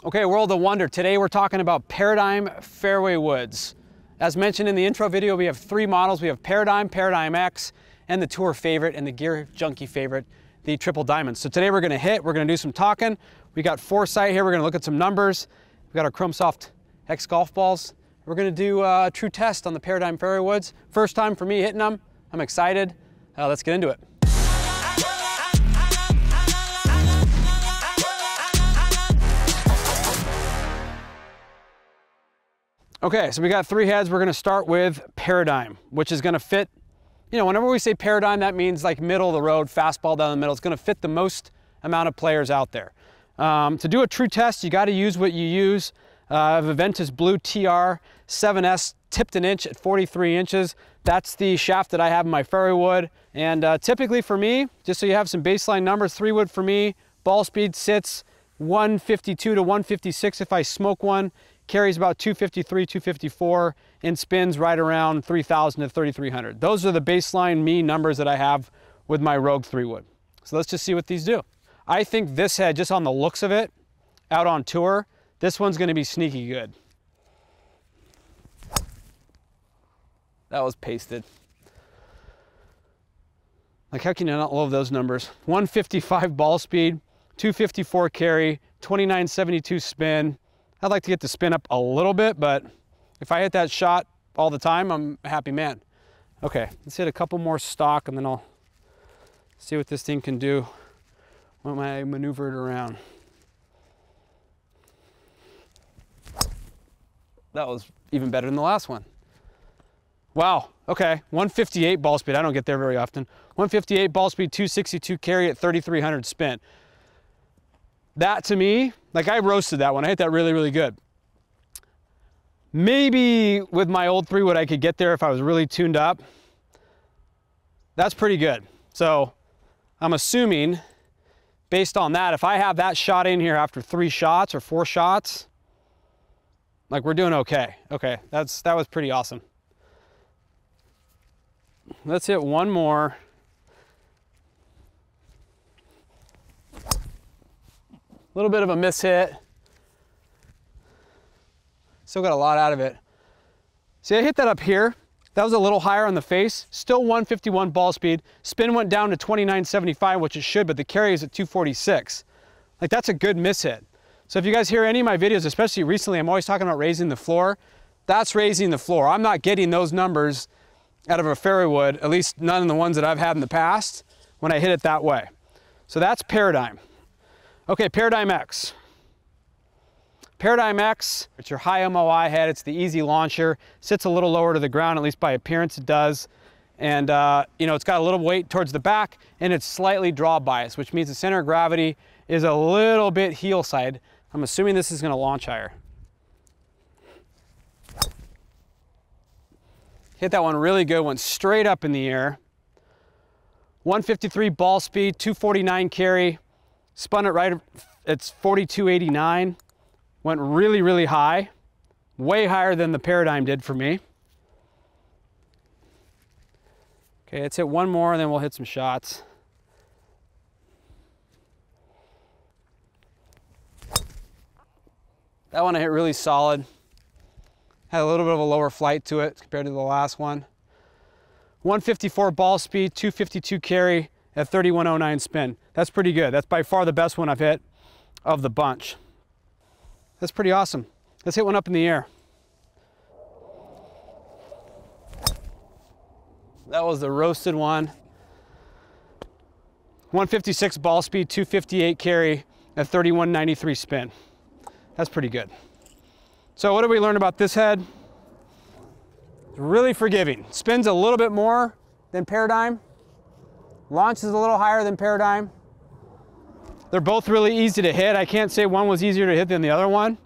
Okay, World of Wonder. Today we're talking about Paradym Fairway Woods. As mentioned in the intro video, we have three models. We have Paradym, Paradym X, and the tour favorite and the gear junkie favorite, the Triple Diamond. So today we're gonna do some talking. We got Foresight here. We're gonna look at some numbers. We got our Chrome Soft X golf balls. We're gonna do a true test on the Paradym Fairway Woods. First time for me hitting them. I'm excited. Let's get into it. Okay, so we got three heads. We're gonna start with Paradym, which is gonna fit, you know, whenever we say Paradym, that means like middle of the road, fastball down the middle. It's gonna fit the most amount of players out there. To do a true test, you gotta use what you use. I have a Ventus Blue TR 7S tipped an inch at 43 inches. That's the shaft that I have in my fairway wood. And typically for me, just so you have some baseline numbers, 3 wood for me, ball speed sits 152 to 156 if I smoke one. Carries about 253, 254, and spins right around 3,000 to 3,300. Those are the baseline me numbers that I have with my Rogue 3 wood. So let's just see what these do. I think this head, just on the looks of it, out on tour, this one's gonna be sneaky good. That was pasted. Like, how can you not love those numbers? 155 ball speed, 254 carry, 2972 spin. I'd like to get the spin up a little bit, but if I hit that shot all the time, I'm a happy man. Okay, let's hit a couple more stock and then I'll see what this thing can do when I maneuver it around. That was even better than the last one. Wow, okay, 158 ball speed. I don't get there very often. 158 ball speed, 262 carry at 3,300 spin. That to me, like, I roasted that one. I hit that really, really good. Maybe with my old 3 wood I could get there if I was really tuned up. That's pretty good. So I'm assuming, based on that, if I have that shot in here after 3 shots or 4 shots, like, we're doing okay. Okay, that was pretty awesome. Let's hit one more. A little bit of a miss hit. Still got a lot out of it. See, I hit that up here. That was a little higher on the face. Still 151 ball speed. Spin went down to 2975, which it should, but the carry is at 246. Like, that's a good miss hit. So if you guys hear any of my videos, especially recently, I'm always talking about raising the floor. That's raising the floor. I'm not getting those numbers out of a fairway wood, at least none of the ones that I've had in the past, when I hit it that way. So that's Paradym. Okay, Paradym X. Paradym X, it's your high MOI head. It's the easy launcher. Sits a little lower to the ground, at least by appearance it does. And you know, it's got a little weight towards the back, and it's slightly draw bias, which means the center of gravity is a little bit heel side. I'm assuming this is gonna launch higher. Hit that one really good, went straight up in the air. 153 ball speed, 249 carry. Spun it right, it's 4289. Went really, really high. Way higher than the Paradym did for me. Okay, let's hit one more and then we'll hit some shots. That one I hit really solid. Had a little bit of a lower flight to it compared to the last one. 154 ball speed, 252 carry at 3109 spin. That's pretty good. That's by far the best one I've hit of the bunch. That's pretty awesome. Let's hit one up in the air. That was the roasted one. 156 ball speed, 258 carry at 3193 spin. That's pretty good. So what did we learn about this head? It's really forgiving. Spins a little bit more than Paradym. Launches a little higher than Paradym. They're both really easy to hit. I can't say one was easier to hit than the other one.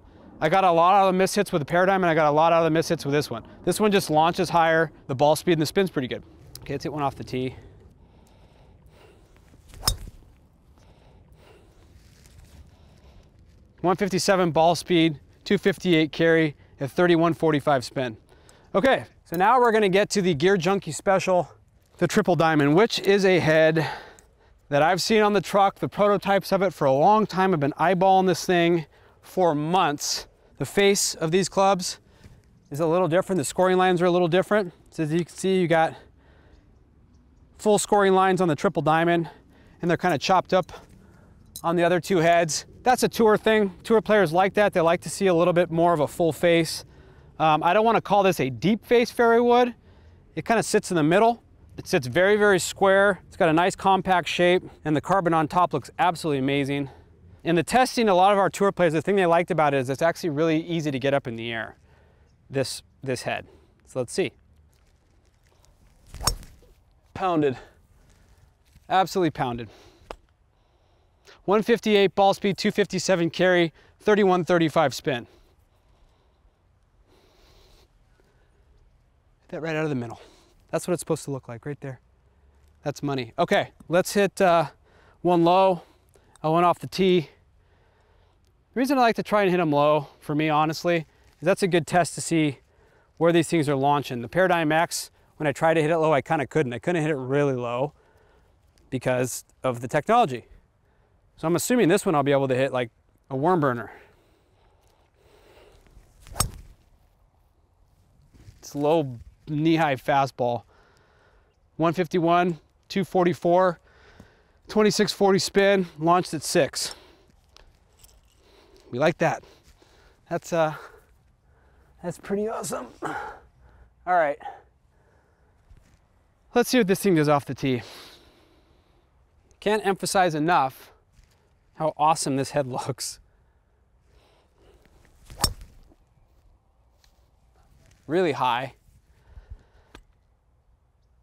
I got a lot out of the miss hits with the Paradym, and I got a lot out of the miss hits with this one. This one just launches higher. The ball speed and the spin's pretty good. Okay, let's hit one off the tee. .157 ball speed, 258 carry at 3145 spin. Okay, so now we're gonna get to the Gear Junkie Special, the Triple Diamond, which is a head that I've seen on the truck, the prototypes of it for a long time. I've been eyeballing this thing for months. The face of these clubs is a little different. The scoring lines are a little different. So as you can see, you got full scoring lines on the Triple Diamond, and they're kind of chopped up on the other two heads. That's a tour thing. Tour players like that. They like to see a little bit more of a full face. I don't want to call this a deep face fairway wood. It kind of sits in the middle. It sits very, very square. It's got a nice compact shape, and the carbon on top looks absolutely amazing. In the testing, a lot of our tour players, the thing they liked about it is it's actually really easy to get up in the air, this head. So let's see. Pounded, absolutely pounded. 158 ball speed, 257 carry, 3135 spin. Hit that right out of the middle. That's what it's supposed to look like right there. That's money. Okay, let's hit one low. I went off the tee. The reason I like to try and hit them low, for me honestly, is that's a good test to see where these things are launching. The Paradym X, when I tried to hit it low, I kind of couldn't. I couldn't hit it really low because of the technology. So I'm assuming this one I'll be able to hit like a worm burner. It's low knee-high fastball. 151, 244, 2640 spin, launched at 6. We like that. That's pretty awesome. All right. Let's see what this thing does off the tee. Can't emphasize enough how awesome this head looks. Really high.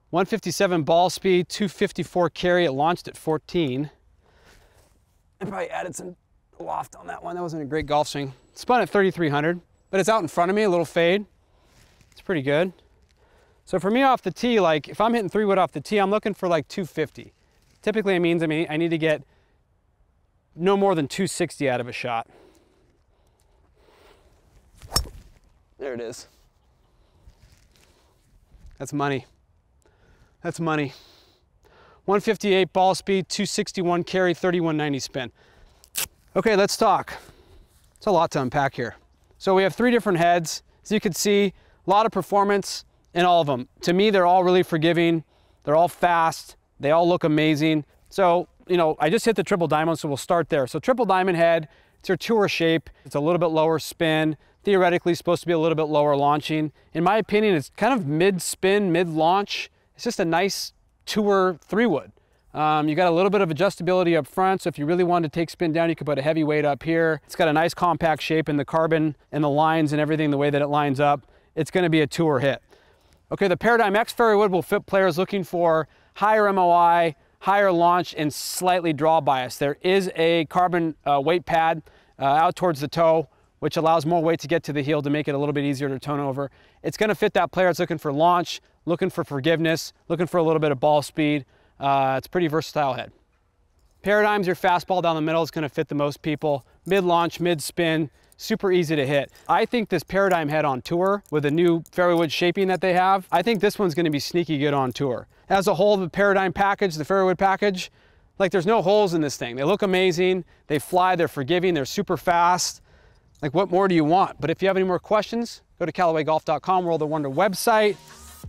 157 ball speed, 254 carry. It launched at 14. I probably added some loft on that one. That wasn't a great golf swing. Spun at 3,300, but it's out in front of me, a little fade. It's pretty good. So for me off the tee, like if I'm hitting 3-wood off the tee, I'm looking for like 250. Typically it means I need to get no more than 260 out of a shot. There it is. That's money. That's money. 158 ball speed, 261 carry, 3190 spin. Okay, let's talk. It's a lot to unpack here. So we have 3 different heads. As you can see, a lot of performance in all of them. To me, they're all really forgiving. They're all fast. They all look amazing. So, you know, I just hit the Triple Diamond, so we'll start there. So Triple Diamond head, it's your tour shape. It's a little bit lower spin. Theoretically supposed to be a little bit lower launching. In my opinion, it's kind of mid-spin, mid-launch. It's just a nice tour 3-wood. You got a little bit of adjustability up front, so if you really wanted to take spin down, you could put a heavy weight up here. It's got a nice compact shape in the carbon and the lines and everything, the way that it lines up. It's gonna be a tour hit. Okay, the Paradym X fairway wood will fit players looking for higher MOI, higher launch, and slightly draw bias. There is a carbon weight pad out towards the toe, which allows more weight to get to the heel to make it a little bit easier to tone over. It's gonna fit that player that's looking for launch, looking for forgiveness, looking for a little bit of ball speed. It's a pretty versatile head. Paradym's your fastball down the middle. Is gonna fit the most people. Mid-launch, mid-spin, super easy to hit. I think this Paradym head on tour with the new fairway wood shaping that they have, I think this one's gonna be sneaky good on tour. As a whole, the Paradym package, the fairway wood package, like there's no holes in this thing. They look amazing, they fly, they're forgiving, they're super fast. Like what more do you want? But if you have any more questions, go to CallawayGolf.com, World of Wunder website.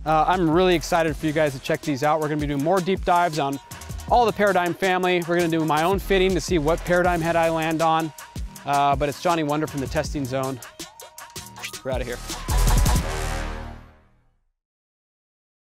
I'm really excited for you guys to check these out. We're gonna be doing more deep dives on all the Paradym family. We're gonna do my own fitting to see what Paradym head I land on. But it's Johnny Wonder from the testing zone. We're out of here.